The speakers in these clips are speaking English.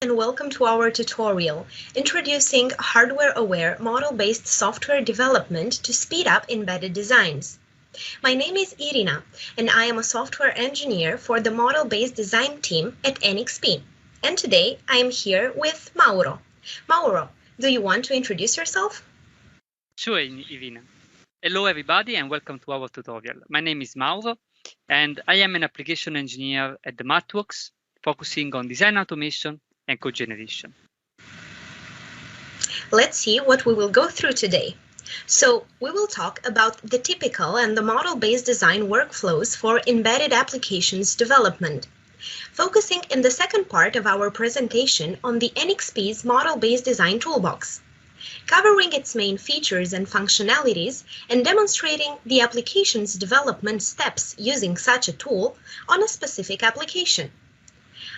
and welcome to our tutorial introducing hardware-aware model-based software development to speed up embedded designs. My name is Irina, and I am a software engineer for the model-based design team at NXP. And today I am here with Mauro. Mauro, do you want to introduce yourself? Sure, Irina. Hello, everybody, and welcome to our tutorial. My name is Mauro, and I am an application engineer at the Martworks, focusing on design automation and code generation. Let's see what we will go through today. So we will talk about the typical and the model-based design workflows for embedded applications development, focusing in the second part of our presentation on the NXP's model-based design toolbox, covering its main features and functionalities and demonstrating the application's development steps using such a tool on a specific application.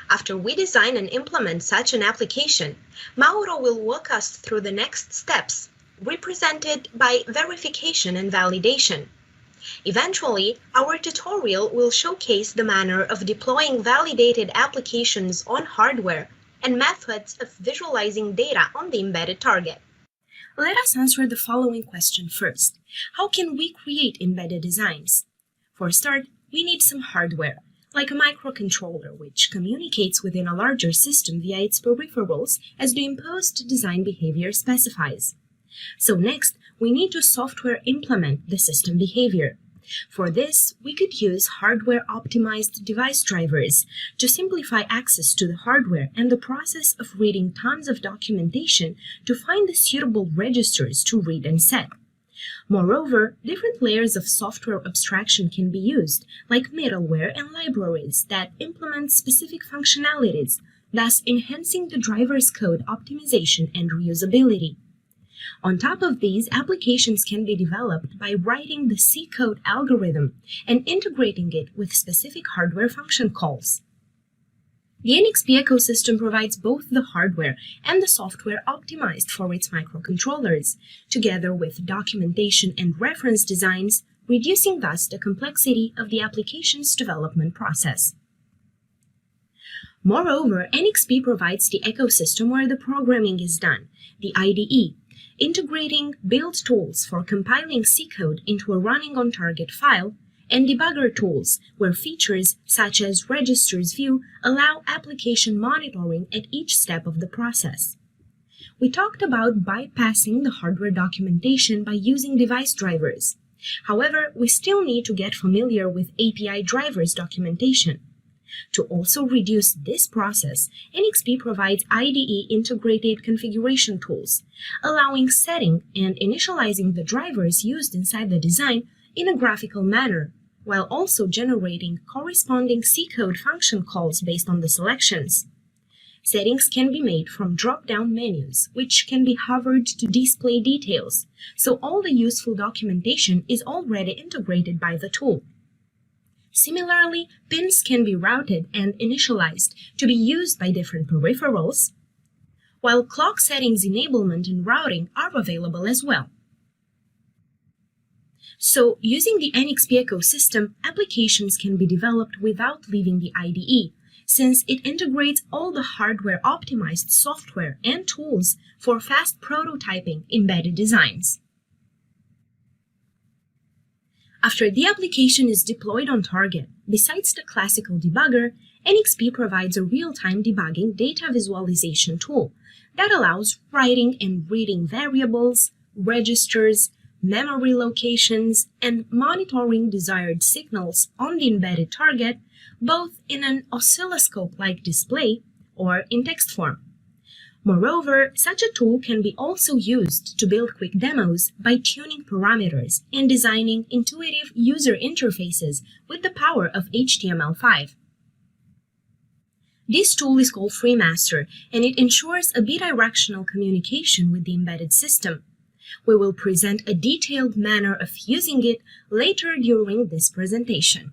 After we design and implement such an application, Mauro will walk us through the next steps, represented by verification and validation. Eventually, our tutorial will showcase the manner of deploying validated applications on hardware and methods of visualizing data on the embedded target. Let us answer the following question first. How can we create embedded designs? For a start, we need some hardware, like a microcontroller, which communicates within a larger system via its peripherals as the imposed design behavior specifies. So next, we need to software implement the system behavior. For this, we could use hardware-optimized device drivers to simplify access to the hardware and the process of reading tons of documentation to find the suitable registers to read and set. Moreover, different layers of software abstraction can be used, like middleware and libraries that implement specific functionalities, thus enhancing the driver's code optimization and reusability. On top of these, applications can be developed by writing the C code algorithm and integrating it with specific hardware function calls. The NXP ecosystem provides both the hardware and the software optimized for its microcontrollers, together with documentation and reference designs, reducing thus the complexity of the application's development process. Moreover, NXP provides the ecosystem where the programming is done, the IDE, integrating build tools for compiling C code into a running on target file, and debugger tools where features such as registers view allow application monitoring at each step of the process. We talked about bypassing the hardware documentation by using device drivers. However, we still need to get familiar with API drivers documentation. To also reduce this process, NXP provides IDE integrated configuration tools, allowing setting and initializing the drivers used inside the design in a graphical manner, while also generating corresponding C code function calls based on the selections. Settings can be made from drop-down menus, which can be hovered to display details, so all the useful documentation is already integrated by the tool. Similarly, pins can be routed and initialized to be used by different peripherals, while clock settings enablement and routing are available as well. So, using the NXP ecosystem, applications can be developed without leaving the IDE, since it integrates all the hardware-optimized software and tools for fast prototyping embedded designs. After the application is deployed on target, besides the classical debugger, NXP provides a real-time debugging data visualization tool that allows writing and reading variables, registers, memory locations, and monitoring desired signals on the embedded target, both in an oscilloscope-like display or in text form. Moreover, such a tool can be also used to build quick demos by tuning parameters and designing intuitive user interfaces with the power of HTML5. This tool is called FreeMaster, and it ensures a bidirectional communication with the embedded system. We will present a detailed manner of using it later during this presentation.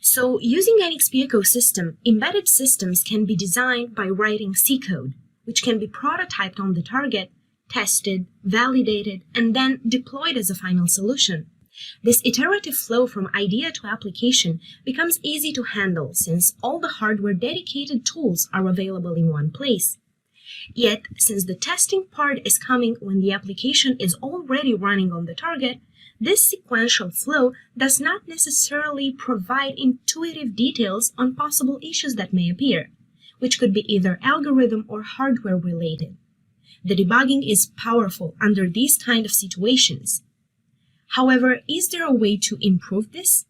So, using NXP ecosystem, embedded systems can be designed by writing C code, which can be prototyped on the target, tested, validated, and then deployed as a final solution. This iterative flow from idea to application becomes easy to handle since all the hardware-dedicated tools are available in one place. Yet, since the testing part is coming when the application is already running on the target, this sequential flow does not necessarily provide intuitive details on possible issues that may appear, which could be either algorithm or hardware related. The debugging is powerful under these kind of situations. However, is there a way to improve this?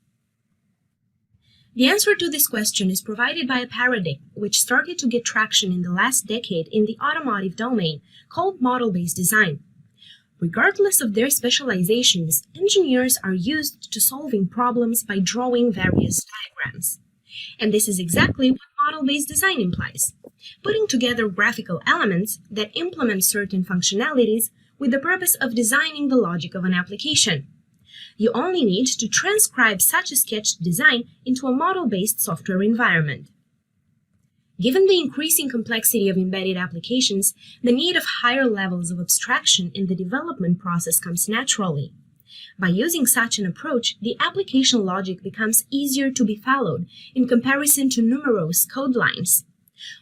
The answer to this question is provided by a paradigm which started to get traction in the last decade in the automotive domain called model-based design. Regardless of their specializations, engineers are used to solving problems by drawing various diagrams. And this is exactly what model-based design implies, putting together graphical elements that implement certain functionalities with the purpose of designing the logic of an application. You only need to transcribe such a sketched design into a model-based software environment. Given the increasing complexity of embedded applications, the need of higher levels of abstraction in the development process comes naturally. By using such an approach, the application logic becomes easier to be followed in comparison to numerous code lines.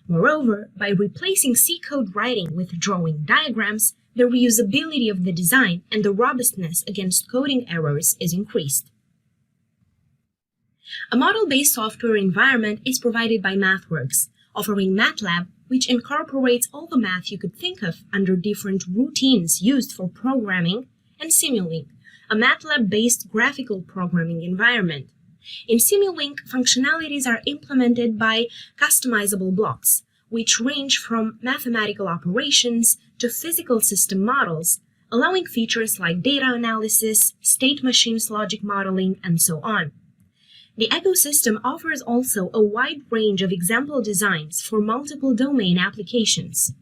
Moreover, by replacing C code writing with drawing diagrams, the reusability of the design and the robustness against coding errors is increased. A model-based software environment is provided by MathWorks, offering MATLAB, which incorporates all the math you could think of under different routines used for programming, and Simulink, a MATLAB-based graphical programming environment. In Simulink, functionalities are implemented by customizable blocks, which range from mathematical operations to physical system models, allowing features like data analysis, state machines logic modeling, and so on. The ecosystem offers also a wide range of example designs for multiple domain applications.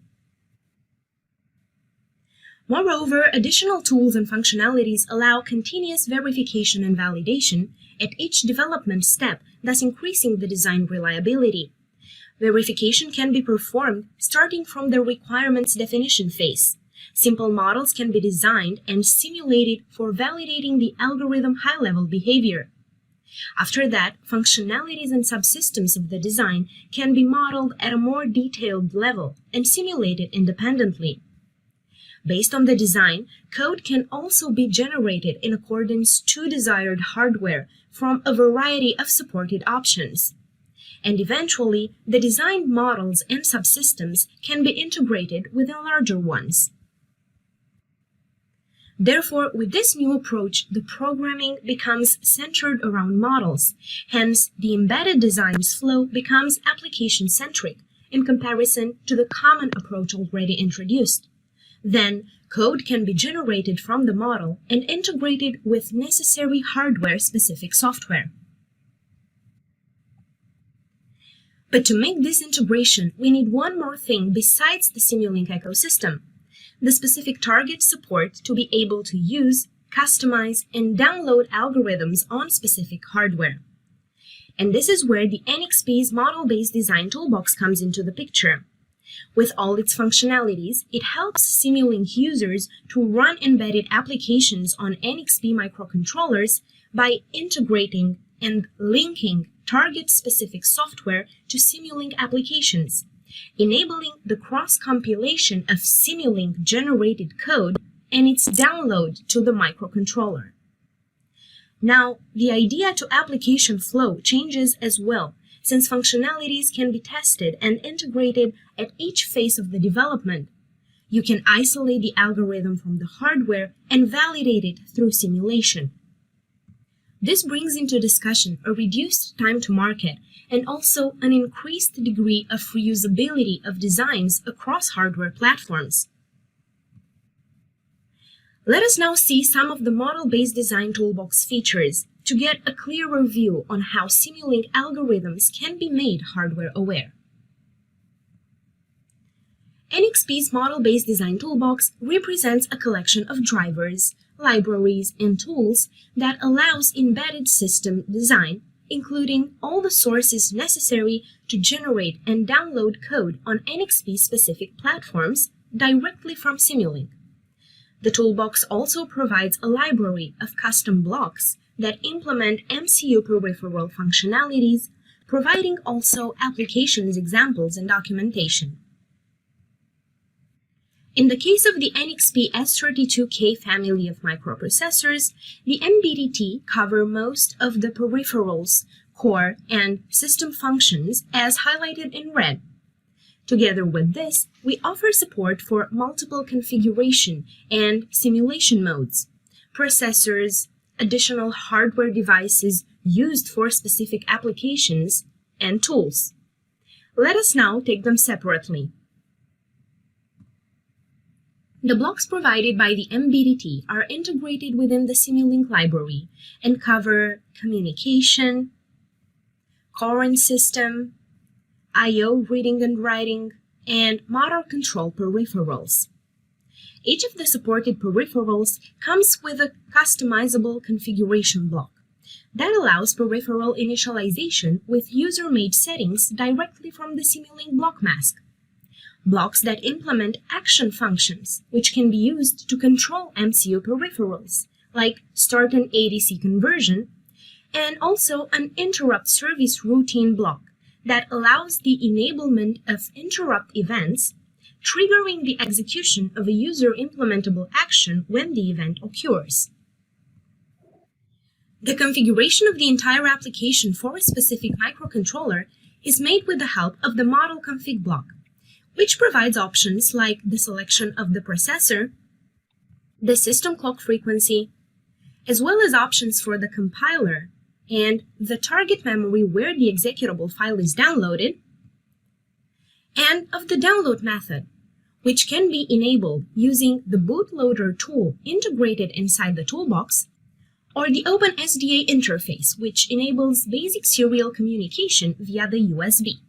Moreover, additional tools and functionalities allow continuous verification and validation at each development step, thus increasing the design reliability. Verification can be performed starting from the requirements definition phase. Simple models can be designed and simulated for validating the algorithm high-level behavior. After that, functionalities and subsystems of the design can be modeled at a more detailed level and simulated independently. Based on the design, code can also be generated in accordance to desired hardware from a variety of supported options. And eventually, the designed models and subsystems can be integrated within larger ones. Therefore, with this new approach, the programming becomes centered around models. Hence, the embedded designs flow becomes application-centric in comparison to the common approach already introduced. Then, code can be generated from the model and integrated with necessary hardware-specific software. But to make this integration, we need one more thing besides the Simulink ecosystem: the specific target support to be able to use, customize, and download algorithms on specific hardware. And this is where the NXP's model-based design toolbox comes into the picture. With all its functionalities, it helps Simulink users to run embedded applications on NXP microcontrollers by integrating and linking target-specific software to Simulink applications, enabling the cross-compilation of Simulink-generated code and its download to the microcontroller. Now, the idea-to-application flow changes as well, since functionalities can be tested and integrated at each phase of the development. You can isolate the algorithm from the hardware and validate it through simulation. This brings into discussion a reduced time to market and also an increased degree of reusability of designs across hardware platforms. Let us now see some of the model-based design toolbox features to get a clearer view on how Simulink algorithms can be made hardware-aware. NXP's model-based design toolbox represents a collection of drivers, libraries, and tools that allows embedded system design, including all the sources necessary to generate and download code on NXP-specific platforms directly from Simulink. The toolbox also provides a library of custom blocks that implement MCU peripheral functionalities, providing also applications examples and documentation. In the case of the NXP S32K family of microprocessors, the MBDT cover most of the peripherals, core, and system functions as highlighted in red. Together with this, we offer support for multiple configuration and simulation modes, processors, additional hardware devices used for specific applications, and tools. Let us now take them separately. The blocks provided by the MBDT are integrated within the Simulink library and cover communication, current system, I/O reading and writing, and motor control peripherals. Each of the supported peripherals comes with a customizable configuration block that allows peripheral initialization with user-made settings directly from the Simulink block mask. Blocks that implement action functions, which can be used to control MCU peripherals, like start an ADC conversion, and also an interrupt service routine block that allows the enablement of interrupt events, triggering the execution of a user-implementable action when the event occurs. The configuration of the entire application for a specific microcontroller is made with the help of the model config block, which provides options like the selection of the processor, the system clock frequency, as well as options for the compiler and the target memory where the executable file is downloaded, and of the download method, which can be enabled using the bootloader tool integrated inside the toolbox, or the OpenSDA interface, which enables basic serial communication via the USB.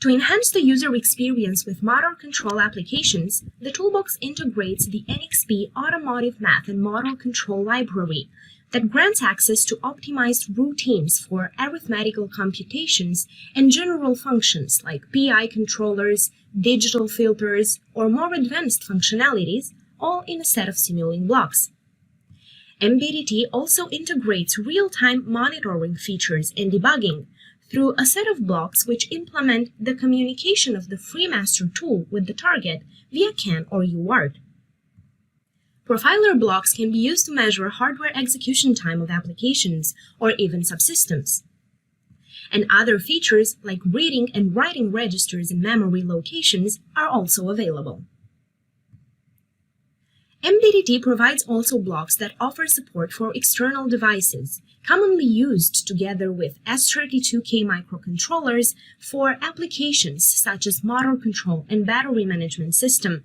To enhance the user experience with motor control applications, the toolbox integrates the NXP Automotive Math and Model Control Library that grants access to optimized routines for arithmetical computations and general functions like PI controllers, digital filters, or more advanced functionalities, all in a set of Simulink blocks. MBDT also integrates real-time monitoring features and debugging through a set of blocks which implement the communication of the FreeMaster tool with the target via CAN or UART. Profiler blocks can be used to measure hardware execution time of applications or even subsystems. And other features like reading and writing registers and memory locations are also available. MBDT provides also blocks that offer support for external devices, commonly used together with S32K microcontrollers for applications such as motor control and battery management system.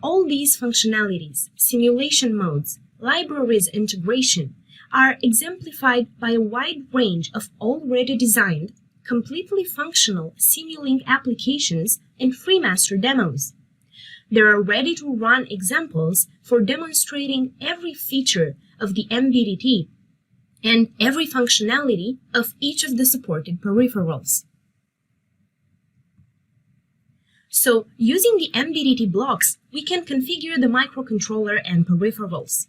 All these functionalities, simulation modes, libraries integration, are exemplified by a wide range of already designed, completely functional Simulink applications and FreeMaster demos. There are ready-to-run examples for demonstrating every feature of the MBDT and every functionality of each of the supported peripherals. So, using the MBDT blocks, we can configure the microcontroller and peripherals.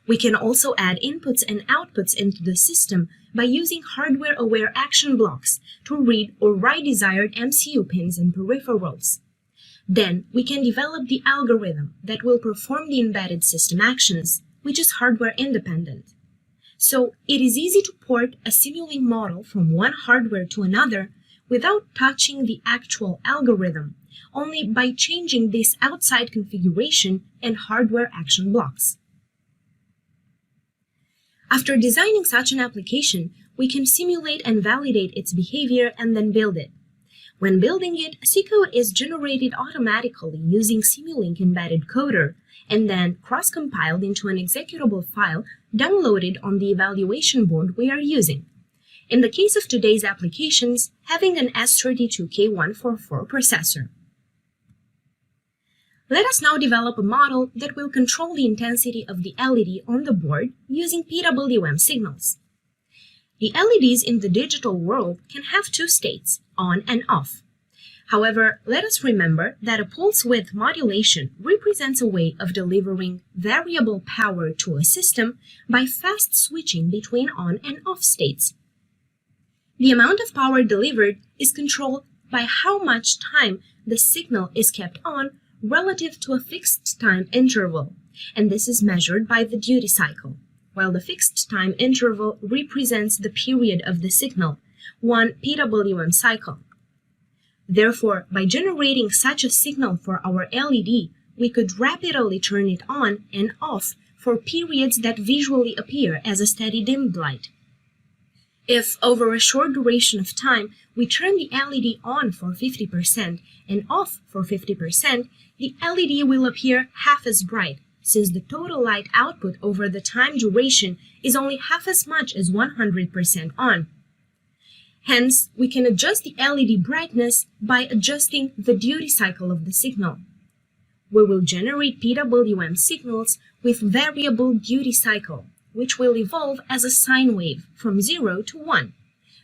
We can also add inputs and outputs into the system by using hardware-aware action blocks to read or write desired MCU pins and peripherals. Then, we can develop the algorithm that will perform the embedded system actions, which is hardware independent. So, it is easy to port a Simulink model from one hardware to another without touching the actual algorithm, only by changing this outside configuration and hardware action blocks. After designing such an application, we can simulate and validate its behavior and then build it. When building it, C code is generated automatically using Simulink Embedded Coder and then cross-compiled into an executable file downloaded on the evaluation board we are using. In the case of today's applications, having an S32K144 processor. Let us now develop a model that will control the intensity of the LED on the board using PWM signals. The LEDs in the digital world can have two states, on and off. However, let us remember that a pulse width modulation represents a way of delivering variable power to a system by fast switching between on and off states. The amount of power delivered is controlled by how much time the signal is kept on relative to a fixed time interval, and this is measured by the duty cycle, while the fixed time interval represents the period of the signal, one PWM cycle. Therefore, by generating such a signal for our LED, we could rapidly turn it on and off for periods that visually appear as a steady dimmed light. If, over a short duration of time, we turn the LED on for 50% and off for 50%, the LED will appear half as bright, since the total light output over the time duration is only half as much as 100% on. Hence, we can adjust the LED brightness by adjusting the duty cycle of the signal. We will generate PWM signals with variable duty cycle, which will evolve as a sine wave from 0 to 1,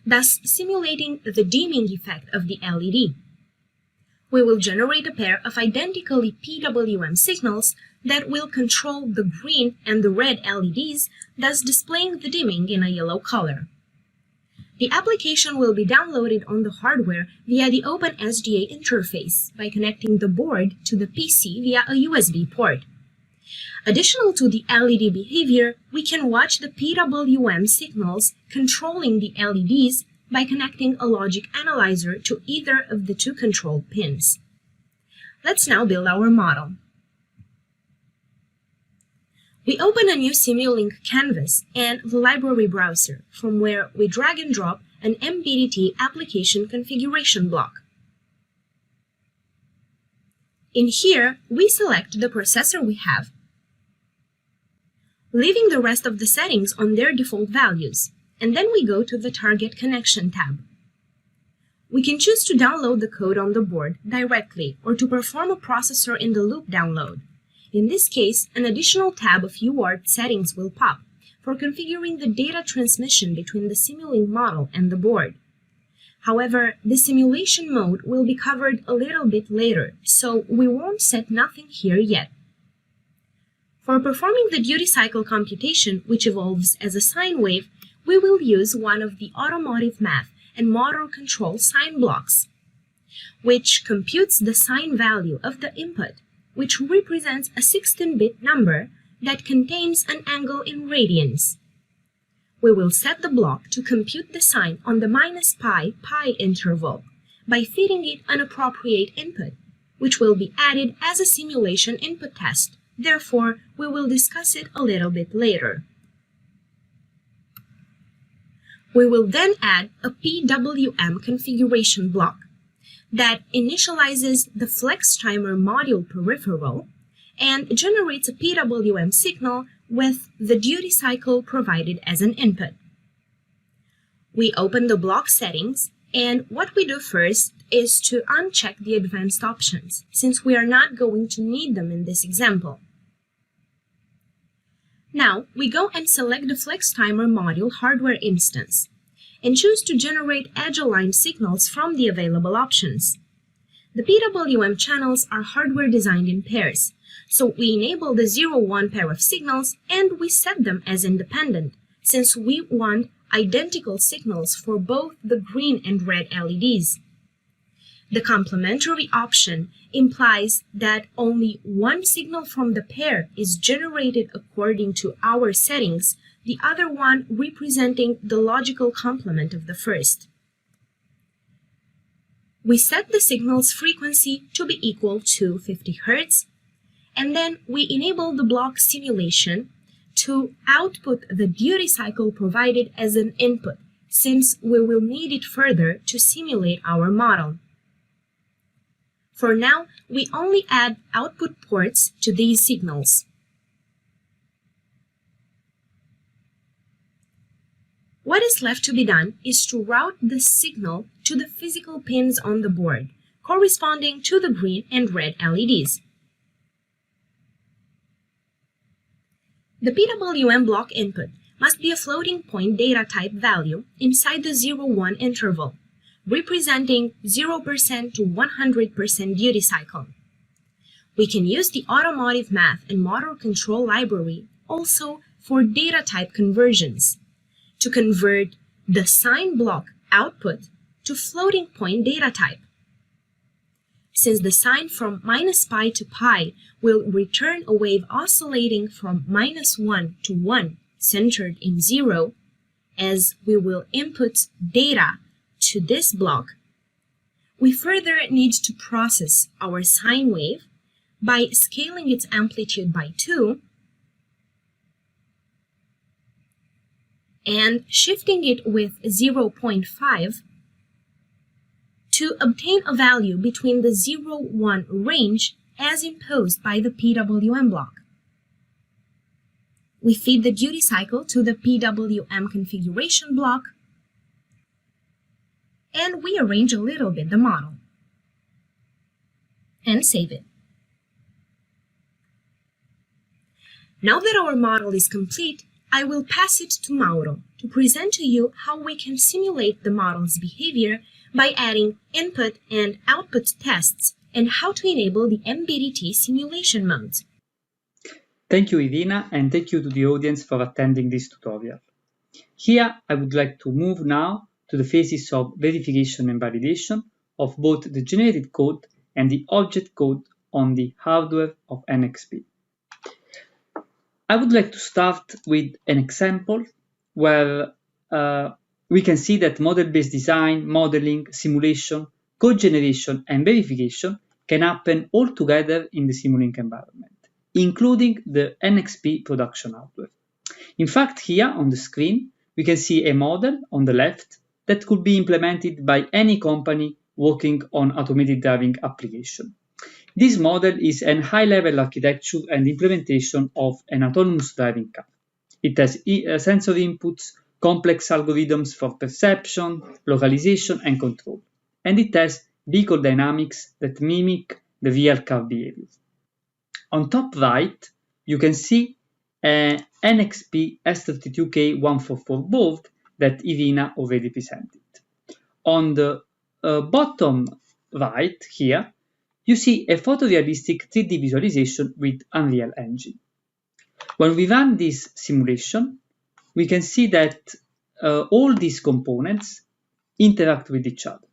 thus simulating the dimming effect of the LED. We will generate a pair of identically PWM signals that will control the green and the red LEDs, thus displaying the dimming in a yellow color. The application will be downloaded on the hardware via the OpenSDA interface by connecting the board to the PC via a USB port. Additional to the LED behavior, we can watch the PWM signals controlling the LEDs by connecting a logic analyzer to either of the two control pins. Let's now build our model. We open a new Simulink canvas and the library browser, from where we drag and drop an MBDT application configuration block. In here, we select the processor we have, leaving the rest of the settings on their default values, and then we go to the Target Connection tab. We can choose to download the code on the board directly or to perform a processor in the loop download. In this case, an additional tab of UART settings will pop for configuring the data transmission between the Simulink model and the board. However, the simulation mode will be covered a little bit later, so we won't set nothing here yet. For performing the duty cycle computation, which evolves as a sine wave, we will use one of the automotive math and motor control sine blocks, which computes the sine value of the input, which represents a 16-bit number that contains an angle in radians. We will set the block to compute the sine on the -pi interval by feeding it an appropriate input, which will be added as a simulation input test. Therefore, we will discuss it a little bit later. We will then add a PWM configuration block that initializes the flex timer module peripheral and generates a PWM signal with the duty cycle provided as an input. We open the block settings, and what we do first is to uncheck the advanced options, since we are not going to need them in this example. Now, we go and select the flex timer module hardware instance and choose to generate edge-aligned signals from the available options. The PWM channels are hardware designed in pairs, so we enable the 0-1 pair of signals and we set them as independent, since we want identical signals for both the green and red LEDs. The complementary option implies that only one signal from the pair is generated according to our settings, the other one representing the logical complement of the first. We set the signal's frequency to be equal to 50 Hz, and then we enable the block simulation to output the duty cycle provided as an input, since we will need it further to simulate our model. For now, we only add output ports to these signals. What is left to be done is to route the signal to the physical pins on the board, corresponding to the green and red LEDs. The PWM block input must be a floating point data type value inside the 0-1 interval, representing 0% to 100% duty cycle. We can use the automotive math and motor control library also for data type conversions to convert the sign block output to floating point data type. Since the sign from -pi to pi will return a wave oscillating from -1 to 1 centered in 0, as we will input data to this block, we further need to process our sine wave by scaling its amplitude by 2 and shifting it with 0.5 to obtain a value between the 0-1 range as imposed by the PWM block. We feed the duty cycle to the PWM configuration block, and we arrange a little bit the model and save it. Now that our model is complete, I will pass it to Mauro to present to you how we can simulate the model's behavior by adding input and output tests and how to enable the MBDT simulation modes. Thank you, Irina, and thank you to the audience for attending this tutorial. Here, I would like to move now to the phases of verification and validation of both the generated code and the object code on the hardware of NXP. I would like to start with an example where we can see that model-based design, modeling, simulation, code generation, and verification can happen all together in the Simulink environment, including the NXP production hardware. In fact, here on the screen, we can see a model on the left that could be implemented by any company working on automated driving application. This model is a high-level architecture and implementation of an autonomous driving car. It has sensor inputs, complex algorithms for perception, localization, and control. And it has vehicle dynamics that mimic the real car behavior. On top right, you can see an NXP S32K144 board that Irina already presented. On the bottom right here, you see a photorealistic 3D visualization with Unreal Engine. When we run this simulation, we can see that all these components interact with each other.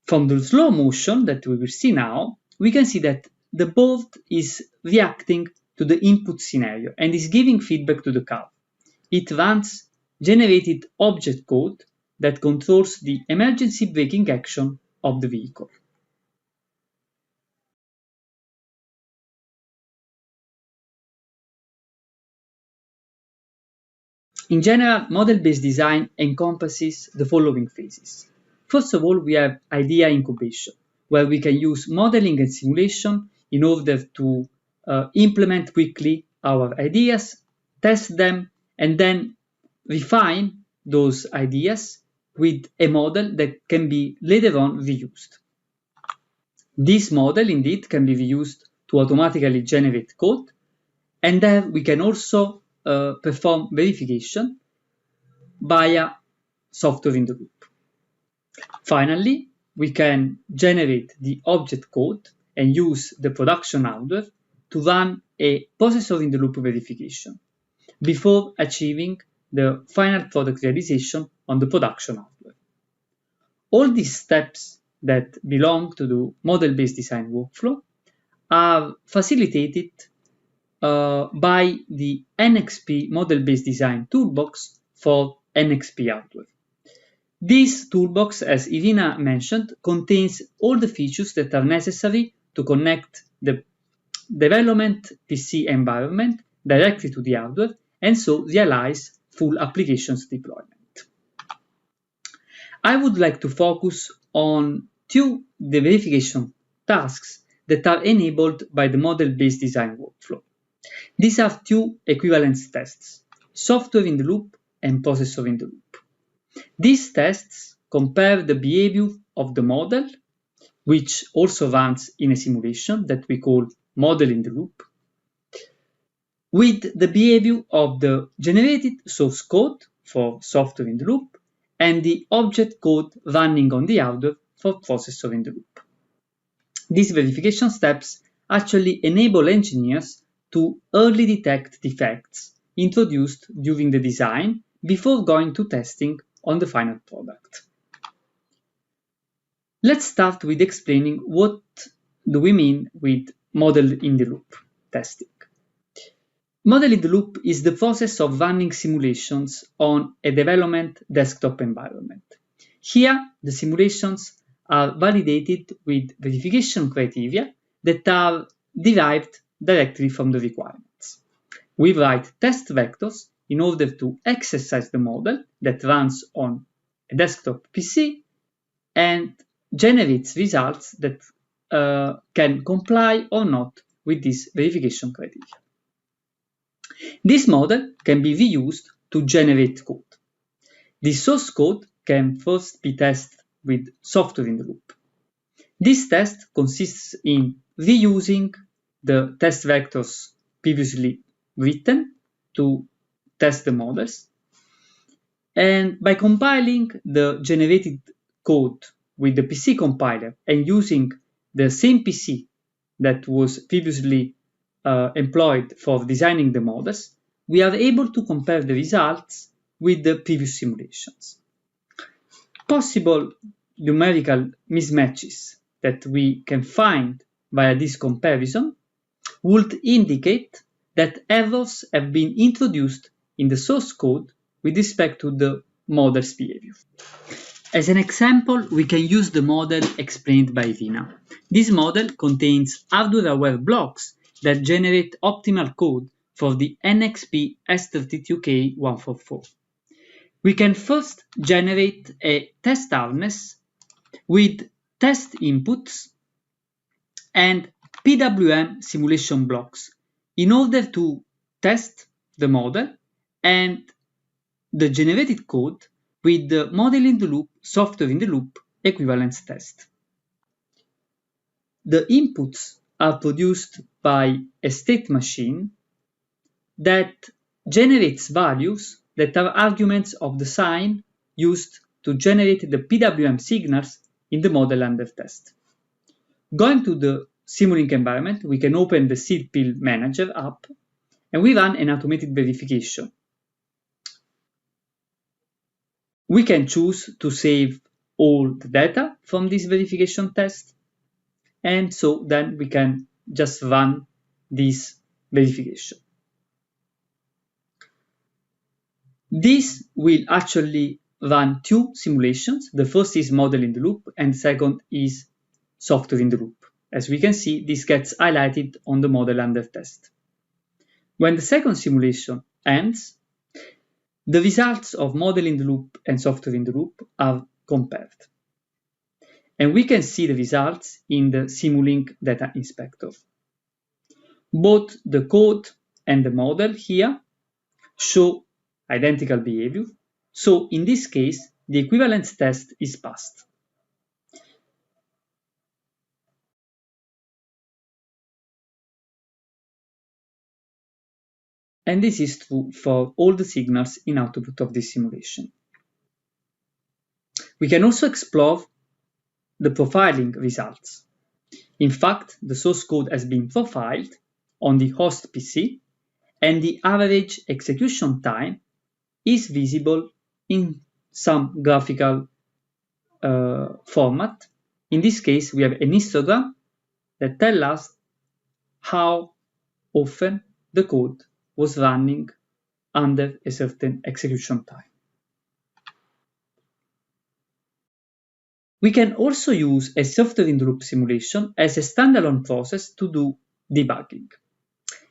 From the slow motion that we will see now, we can see that the board is reacting to the input scenario and is giving feedback to the car. It runs generated object code that controls the emergency braking action of the vehicle. In general, model-based design encompasses the following phases. First of all, we have idea incubation, where we can use modeling and simulation in order to implement quickly our ideas, test them, and then refine those ideas with a model that can be later on reused. This model indeed can be reused to automatically generate code, and then we can also perform verification via software in the loop. Finally, we can generate the object code and use the production hardware to run a processor in the loop verification before achieving the final product realization on the production hardware. All these steps that belong to the model-based design workflow are facilitated by the NXP model-based design toolbox for NXP hardware. This toolbox, as Irina mentioned, contains all the features that are necessary to connect the development PC environment directly to the hardware and so realize full applications deployment. I would like to focus on two verification tasks that are enabled by the model-based design workflow. These are two equivalence tests, software in the loop and processor in the loop. These tests compare the behavior of the model, which also runs in a simulation that we call model in the loop, with the behavior of the generated source code for software in the loop and the object code running on the hardware for processor in the loop. These verification steps actually enable engineers to early detect defects introduced during the design before going to testing on the final product. Let's start with explaining what do we mean with model-in-the-loop testing. Model-in-the-loop is the process of running simulations on a development desktop environment. Here, the simulations are validated with verification criteria that are derived directly from the requirements. We write test vectors in order to exercise the model that runs on a desktop PC and generates results that can comply or not with this verification criteria. This model can be reused to generate code. The source code can first be tested with software in the loop. This test consists in reusing the test vectors previously written to test the models, and by compiling the generated code with the PC compiler and using the same PC that was previously employed for designing the models, we are able to compare the results with the previous simulations. Possible numerical mismatches that we can find via this comparison would indicate that errors have been introduced in the source code with respect to the model's behavior. As an example, we can use the model explained by Ivina. This model contains hardware-aware blocks that generate optimal code for the NXP S32K144. We can first generate a test harness with test inputs and PWM simulation blocks in order to test the model and the generated code with the model-in-the-loop, software-in-the-loop equivalence test. The inputs are produced by a state machine that generates values that are arguments of the sign used to generate the PWM signals in the model under test. Going to the Simulink environment, we can open the SeedPill Manager app and we run an automated verification. We can choose to save all the data from this verification test, and so then we can just run this verification. This will actually run two simulations. The first is model in the loop and the second is software in the loop. As we can see, this gets highlighted on the model under test. When the second simulation ends, the results of model in the loop and software in the loop are compared. And we can see the results in the Simulink data inspector. Both the code and the model here show identical behavior. So in this case, the equivalence test is passed. And this is true for all the signals in output of this simulation. We can also explore the profiling results. In fact, the source code has been profiled on the host PC, and the average execution time is visible in some graphical format. In this case, we have an histogram that tells us how often the code was running under a certain execution time. We can also use a software-in-the-loop simulation as a standalone process to do debugging.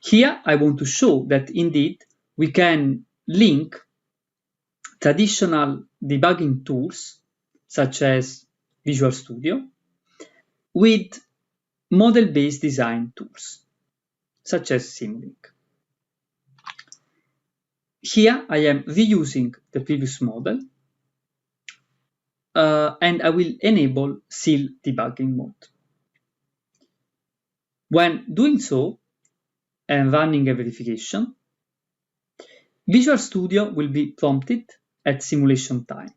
Here, I want to show that indeed we can link traditional debugging tools, such as Visual Studio, with model-based design tools, such as Simulink. Here, I am reusing the previous model, and I will enable seal debugging mode. When doing so and running a verification, Visual Studio will be prompted at simulation time.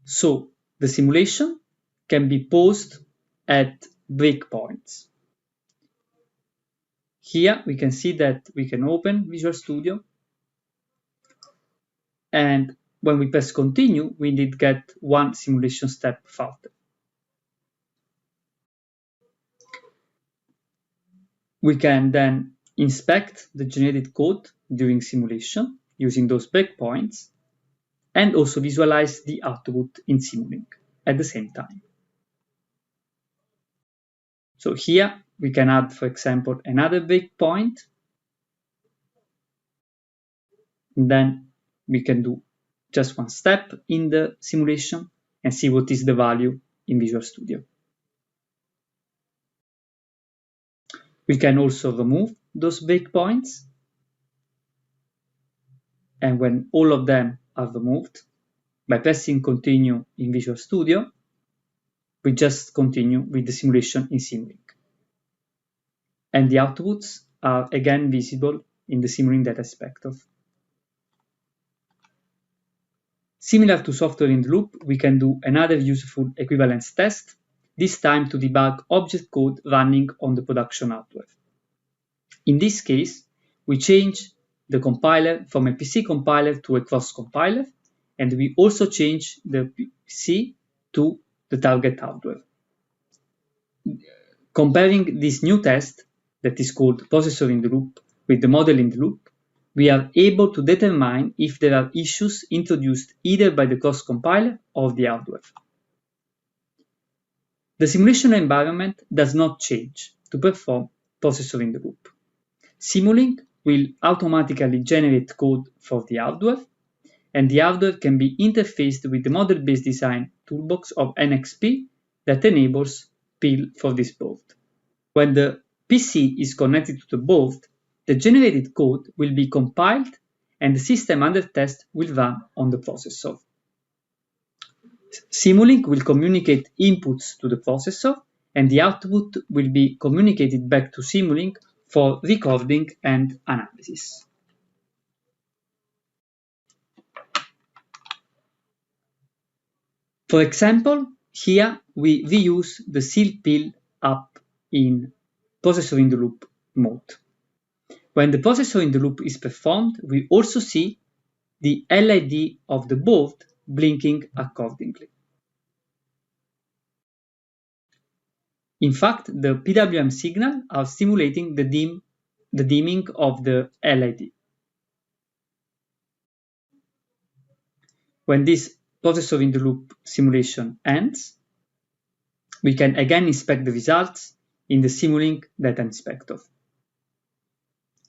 So the simulation can be paused at breakpoints. Here we can see that we can open Visual Studio, and when we press continue, we did get one simulation step further. We can then inspect the generated code during simulation using those breakpoints, and also visualize the output in Simulink at the same time. So here we can add, for example, another breakpoint. And then we can do just one step in the simulation and see what is the value in Visual Studio. We can also remove those breakpoints. And when all of them are removed, by pressing continue in Visual Studio, we just continue with the simulation in Simulink. And the outputs are again visible in the Simulink data inspector. Similar to software in the loop, we can do another useful equivalence test, this time to debug object code running on the production hardware. In this case, we change the compiler from a PC compiler to a cross compiler, and we also change the PC to the target hardware. Comparing this new test, that is called processor in the loop, with the model in the loop, we are able to determine if there are issues introduced either by the cross compiler or the hardware. The simulation environment does not change to perform processor in the loop. Simulink will automatically generate code for the hardware, and the hardware can be interfaced with the model-based design toolbox of NXP that enables PIL for this board. When the PC is connected to the board, the generated code will be compiled and the system under test will run on the processor. Simulink will communicate inputs to the processor, and the output will be communicated back to Simulink for recording and analysis. For example, here we reuse the seal-PIL app in processor in the loop mode. When the processor in the loop is performed, we also see the LED of the board blinking accordingly. In fact, the PWM signal are simulating the dimming of the LED. When this processor in the loop simulation ends, we can again inspect the results in the Simulink data inspector.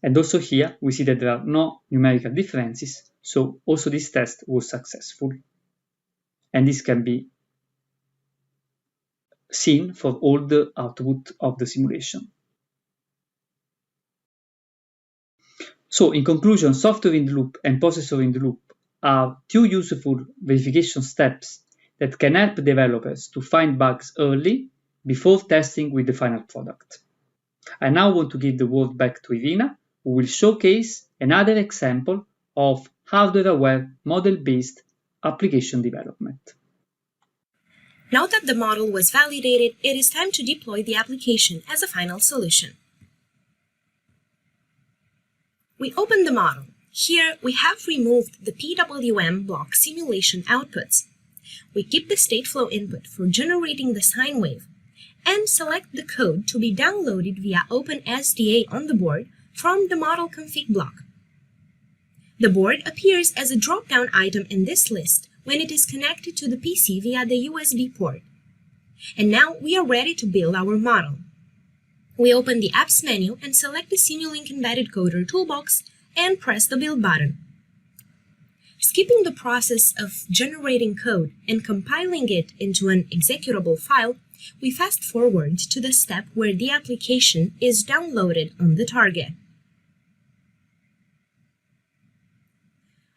And also here, we see that there are no numerical differences, so also this test was successful. And this can be seen for all the output of the simulation. So in conclusion, software in the loop and processor in the loop are two useful verification steps that can help developers to find bugs early before testing with the final product. I now want to give the word back to Irina, who will showcase another example of hardware-aware model-based application development. Now that the model was validated, it is time to deploy the application as a final solution. We open the model. Here we have removed the PWM block simulation outputs. We keep the stateflow input for generating the sine wave and select the code to be downloaded via OpenSDA on the board from the model config block. The board appears as a drop-down item in this list when it is connected to the PC via the USB port. And now we are ready to build our model. We open the Apps menu and select the Simulink Embedded Coder toolbox and press the Build button. Skipping the process of generating code and compiling it into an executable file, we fast forward to the step where the application is downloaded on the target.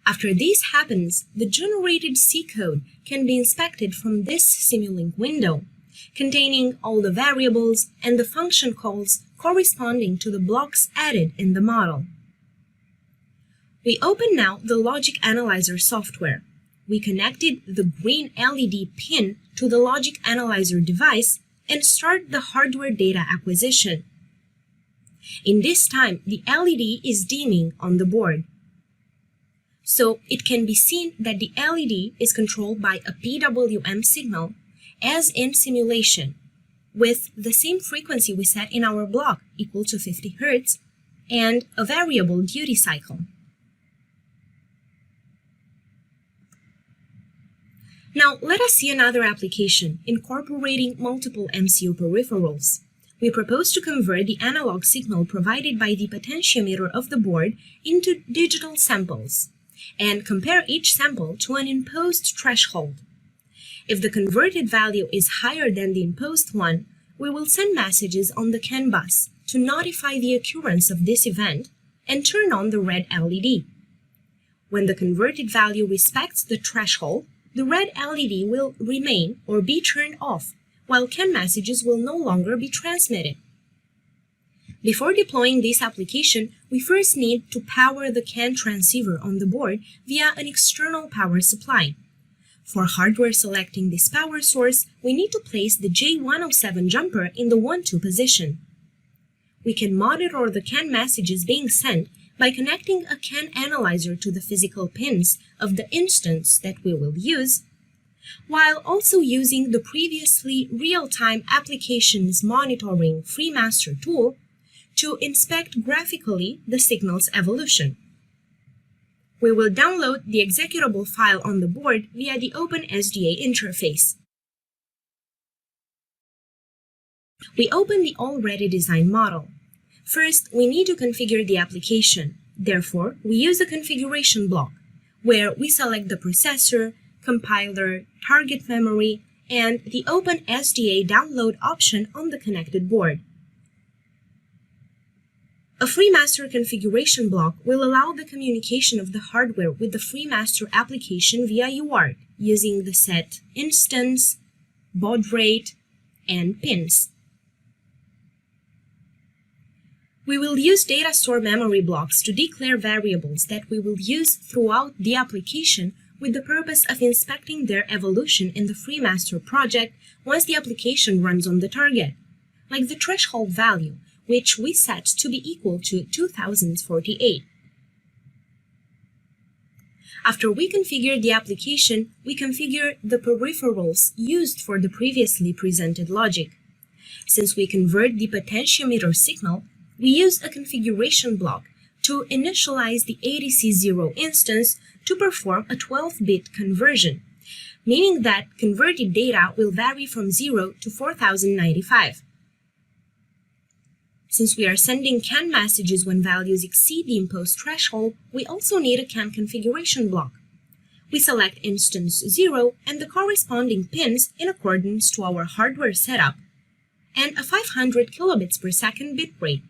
After this happens, the generated C code can be inspected from this Simulink window, containing all the variables and the function calls corresponding to the blocks added in the model. We open now the Logic Analyzer software. we connected the green LED pin to the logic analyzer device and start the hardware data acquisition. In this time, the LED is dimming on the board. So it can be seen that the LED is controlled by a PWM signal, as in simulation, with the same frequency we set in our block, equal to 50 Hz, and a variable duty cycle. Now, let us see another application incorporating multiple MCU peripherals. We propose to convert the analog signal provided by the potentiometer of the board into digital samples and compare each sample to an imposed threshold. If the converted value is higher than the imposed one, we will send messages on the CAN bus to notify the occurrence of this event and turn on the red LED. When the converted value respects the threshold, the red LED will remain or be turned off, while CAN messages will no longer be transmitted. Before deploying this application, we first need to power the CAN transceiver on the board via an external power supply. For hardware selecting this power source, we need to place the J107 jumper in the 1-2 position. We can monitor the CAN messages being sent by connecting a CAN analyzer to the physical pins of the instance that we will use, while also using the previously real-time applications monitoring FreeMaster tool to inspect graphically the signal's evolution. We will download the executable file on the board via the OpenSDA interface. We open the already designed model. First, we need to configure the application. Therefore, we use a configuration block, where we select the processor, compiler, target memory, and the OpenSDA download option on the connected board. A FreeMaster configuration block will allow the communication of the hardware with the FreeMaster application via UART using the set instance, baud rate, and pins. We will use data store memory blocks to declare variables that we will use throughout the application with the purpose of inspecting their evolution in the FreeMaster project once the application runs on the target, like the threshold value, which we set to be equal to 2048. After we configure the application, we configure the peripherals used for the previously presented logic. Since we convert the potentiometer signal, we use a configuration block to initialize the ADC0 instance to perform a 12-bit conversion, meaning that converted data will vary from 0 to 4095. Since we are sending CAN messages when values exceed the imposed threshold, we also need a CAN configuration block. We select instance 0 and the corresponding pins in accordance to our hardware setup, and a 500 kilobits per second bitrate.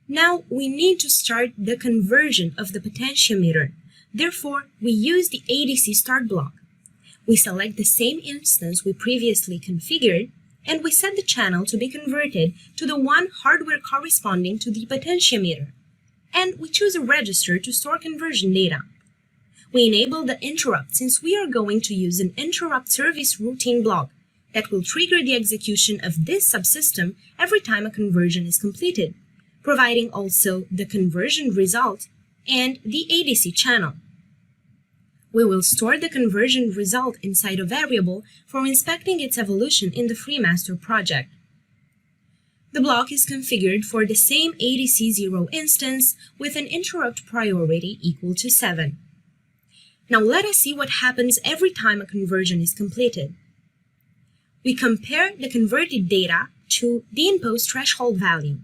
Now we need to start the conversion of the potentiometer. Therefore, we use the ADC start block. We select the same instance we previously configured, and we set the channel to be converted to the one hardware corresponding to the potentiometer, and we choose a register to store conversion data. We enable the interrupt since we are going to use an interrupt service routine block that will trigger the execution of this subsystem every time a conversion is completed, providing also the conversion result and the ADC channel. We will store the conversion result inside a variable for inspecting its evolution in the FreeMaster project. The block is configured for the same ADC0 instance with an interrupt priority equal to 7. Now let us see what happens every time a conversion is completed. We compare the converted data to the imposed threshold value.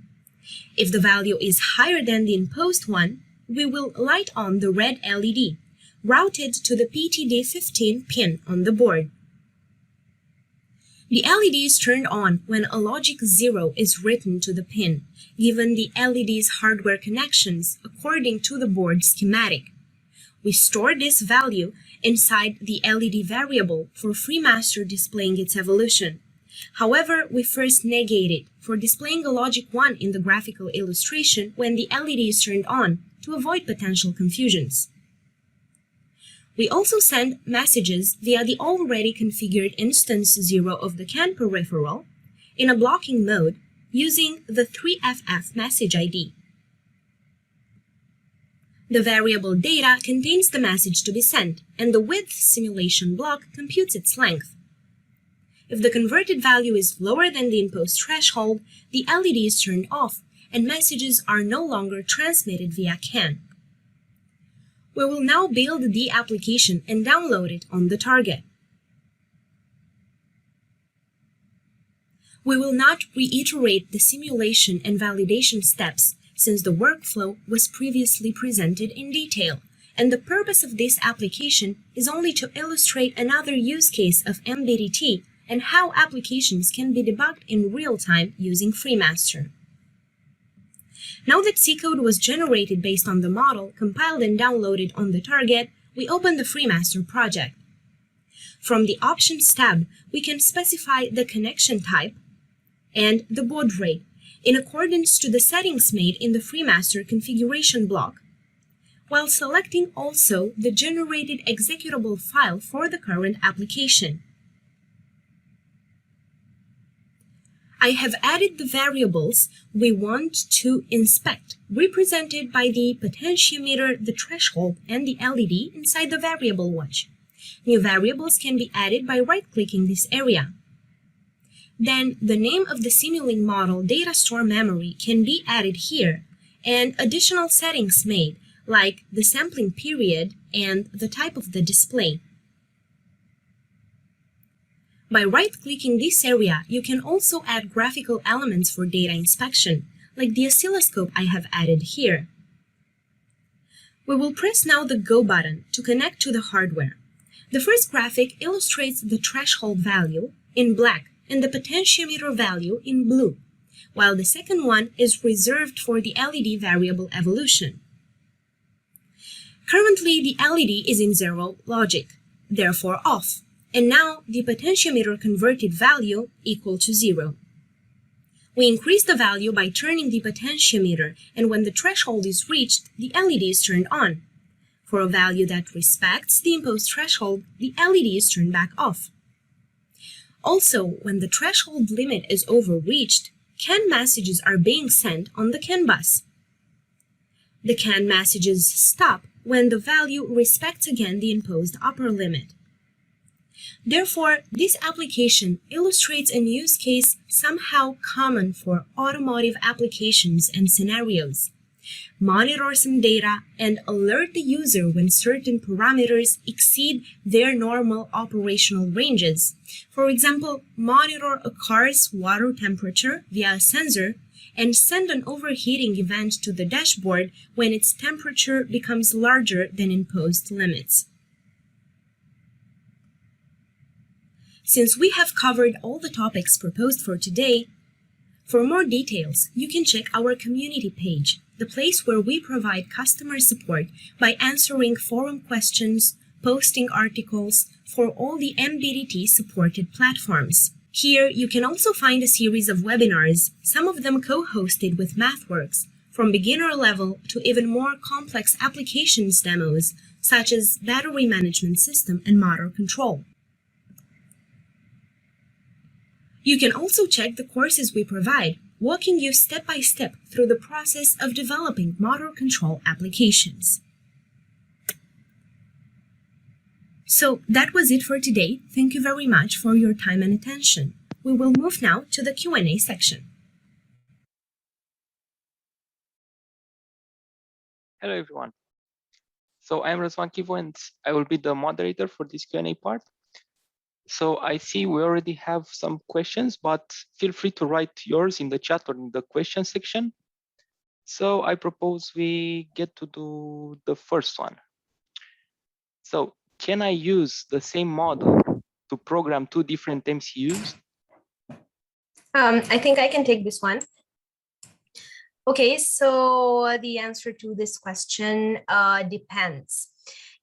If the value is higher than the imposed one, we will light on the red LED, routed to the PTD15 pin on the board. The LED is turned on when a logic 0 is written to the pin, given the LED's hardware connections according to the board schematic. We store this value inside the LED variable for FreeMaster displaying its evolution. However, we first negate it for displaying a logic 1 in the graphical illustration when the LED is turned on to avoid potential confusions. We also send messages via the already configured instance 0 of the CAN peripheral in a blocking mode using the 3FF message ID. The variable data contains the message to be sent, and the width simulation block computes its length. If the converted value is lower than the imposed threshold, the LED is turned off and messages are no longer transmitted via CAN. We will now build the application and download it on the target. We will not reiterate the simulation and validation steps since the workflow was previously presented in detail, and the purpose of this application is only to illustrate another use case of MBDT and how applications can be debugged in real time using FreeMaster. Now that C code was generated based on the model, compiled and downloaded on the target, we open the FreeMaster project. From the Options tab, we can specify the connection type and the baud rate in accordance to the settings made in the FreeMaster configuration block, while selecting also the generated executable file for the current application. I have added the variables we want to inspect, represented by the potentiometer, the threshold, and the LED inside the variable watch. New variables can be added by right-clicking this area. Then the name of the Simulink model data store memory can be added here, and additional settings made, like the sampling period and the type of the display. By right-clicking this area, you can also add graphical elements for data inspection, like the oscilloscope I have added here. We will press now the Go button to connect to the hardware. The first graphic illustrates the threshold value in black and the potentiometer value in blue, while the second one is reserved for the LED variable evolution. Currently, the LED is in 0 logic, therefore off, and now the potentiometer converted value equal to 0. We increase the value by turning the potentiometer, and when the threshold is reached, the LED is turned on. For a value that respects the imposed threshold, the LED is turned back off. Also, when the threshold limit is overreached, CAN messages are being sent on the CAN bus. The CAN messages stop when the value respects again the imposed upper limit. Therefore, this application illustrates a use case somehow common for automotive applications and scenarios. Monitor some data and alert the user when certain parameters exceed their normal operational ranges. For example, monitor a car's water temperature via a sensor and send an overheating event to the dashboard when its temperature becomes larger than imposed limits. Since we have covered all the topics proposed for today, for more details, you can check our community page, the place where we provide customer support by answering forum questions, posting articles for all the MBDT supported platforms. Here, you can also find a series of webinars, some of them co-hosted with MathWorks, from beginner level to even more complex applications demos, such as battery management system and motor control. You can also check the courses we provide, walking you step by step through the process of developing motor control applications. So that was it for today. Thank you very much for your time and attention. We will move now to the Q&A section. Hello, everyone. So I'm Răzvan Chivu, and I will be the moderator for this Q&A part. So I see we already have some questions, but feel free to write yours in the chat or in the question section. So I propose we get to do the first one. So can I use the same model to program two different MCUs? I think I can take this one. Okay, so the answer to this question depends.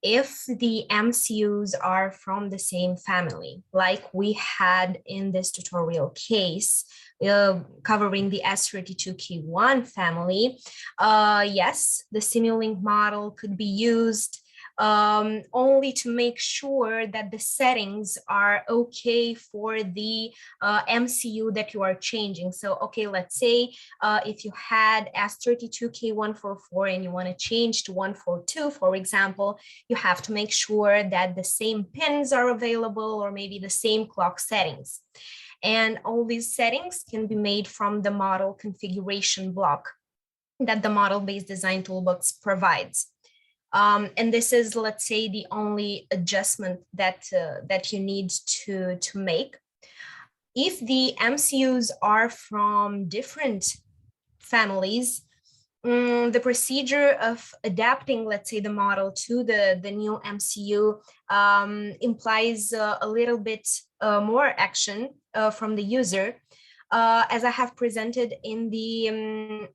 If the MCUs are from the same family, like we had in this tutorial case, covering the S32K1 family, yes, the Simulink model could be used only to make sure that the settings are okay for the MCU that you are changing. So, okay, let's say if you had S32K144 and you want to change to 142, for example, you have to make sure that the same pins are available or maybe the same clock settings. And all these settings can be made from the model configuration block that the model-based design toolbox provides. And this is, let's say, the only adjustment that you need to make. If the MCUs are from different families, the procedure of adapting, let's say, the model to the new MCU implies a little bit more action from the user. As I have presented in the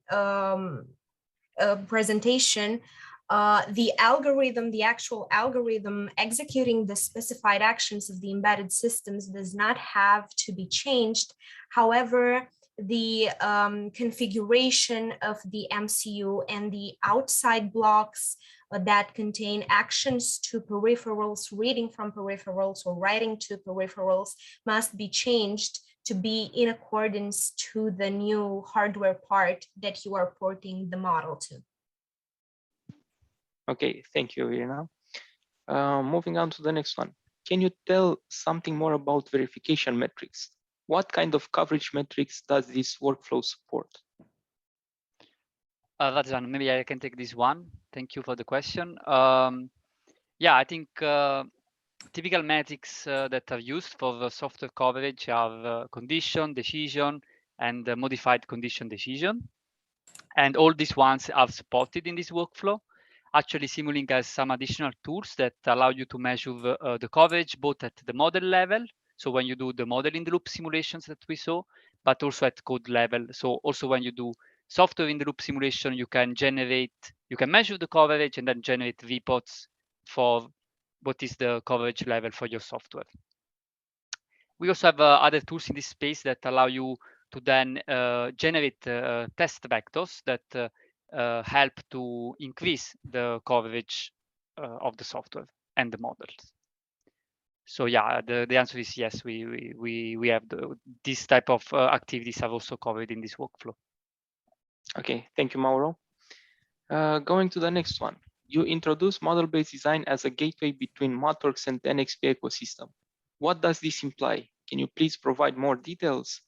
presentation, the actual algorithm executing the specified actions of the embedded systems does not have to be changed. However, the configuration of the MCU and the outside blocks that contain actions to peripherals, reading from peripherals or writing to peripherals must be changed to be in accordance to the new hardware part that you are porting the model to. Okay, thank you, Irina. Moving on to the next one. Can you tell something more about verification metrics? What kind of coverage metrics does this workflow support? Rajan, maybe I can take this one. Thank you for the question. Yeah, I think typical metrics that are used for the software coverage are condition, decision, and modified condition decision. And all these ones are supported in this workflow. Actually, Simulink has some additional tools that allow you to measure the coverage both at the model level, so when you do the model in the loop simulations that we saw, but also at code level. So also when you do software in the loop simulation, you can measure the coverage and then generate reports for what is the coverage level for your software. We also have other tools in this space that allow you to then generate test vectors that help to increase the coverage of the software and the models. So yeah, the answer is yes. We have this type of activities are also covered in this workflow. Okay, thank you, Mauro. Going to the next one. You introduce model-based design as a gateway between MathWorks and NXP ecosystem. What does this imply? Can you please provide more details?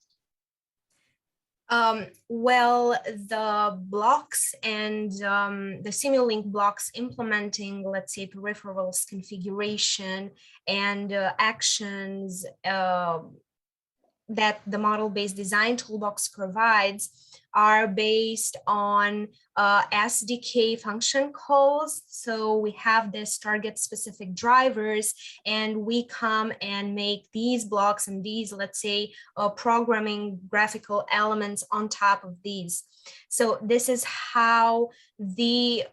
Well, the blocks and the Simulink blocks implementing, let's say, peripherals configuration and actions that the model-based design toolbox provides are based on SDK function calls. So we have this target-specific drivers, and we come and make these blocks and these, let's say, programming graphical elements on top of these. So this is how the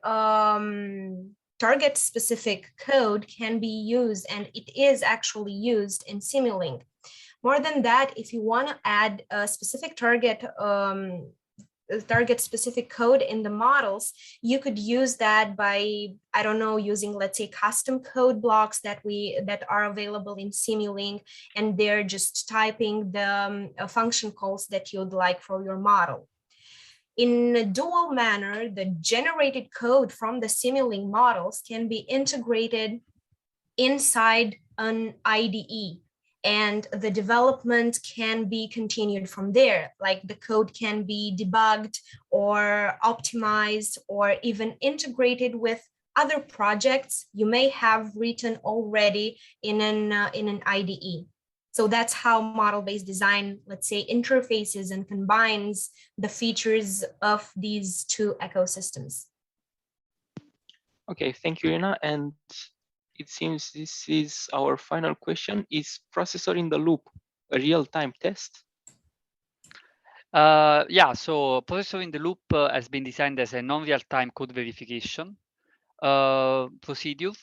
target-specific code can be used, and it is actually used in Simulink. More than that, if you want to add a specific target-specific code in the models, you could use that by, I don't know, using, let's say, custom code blocks that are available in Simulink, and they're just typing the function calls that you'd like for your model. In a dual manner, the generated code from the Simulink models can be integrated inside an IDE, and the development can be continued from there. Like the code can be debugged or optimized or even integrated with other projects you may have written already in an IDE. So that's how model-based design, let's say, interfaces and combines the features of these two ecosystems. Okay, thank you, Irina. And it seems this is our final question. Is processor in the loop a real-time test? Yeah, so processor in the loop has been designed as a non-real-time code verification procedure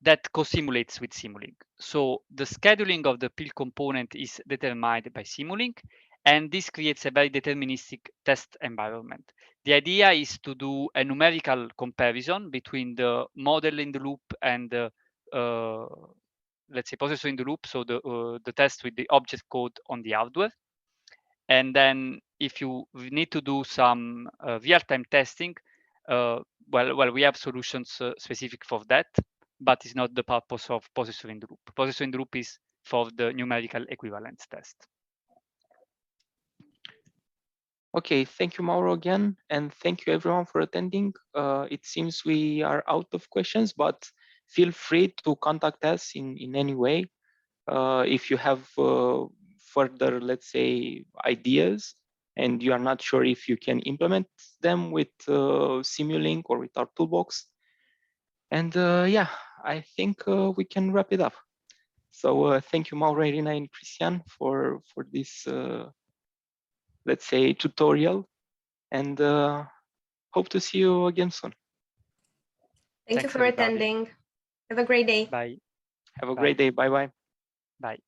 that co-simulates with Simulink. So the scheduling of the PIL component is determined by Simulink, And this creates a very deterministic test environment. The idea is to do a numerical comparison between the model in the loop and the, let's say, processor in the loop, so the test with the object code on the hardware. And then if you need to do some real-time testing, well, we have solutions specific for that, but it's not the purpose of processor in the loop. Processor in the loop is for the numerical equivalence test. Okay, thank you, Mauro, again, and thank you everyone for attending. It seems we are out of questions, but feel free to contact us in any way. If you have further, let's say, ideas, and you are not sure if you can implement them with Simulink or with our toolbox. And yeah, I think we can wrap it up. So thank you, Mauro, Irina, and Christian for this, let's say, tutorial. And hope to see you again soon. Thank you for attending. Have a great day. Bye. Have a great day. Bye-bye. Bye.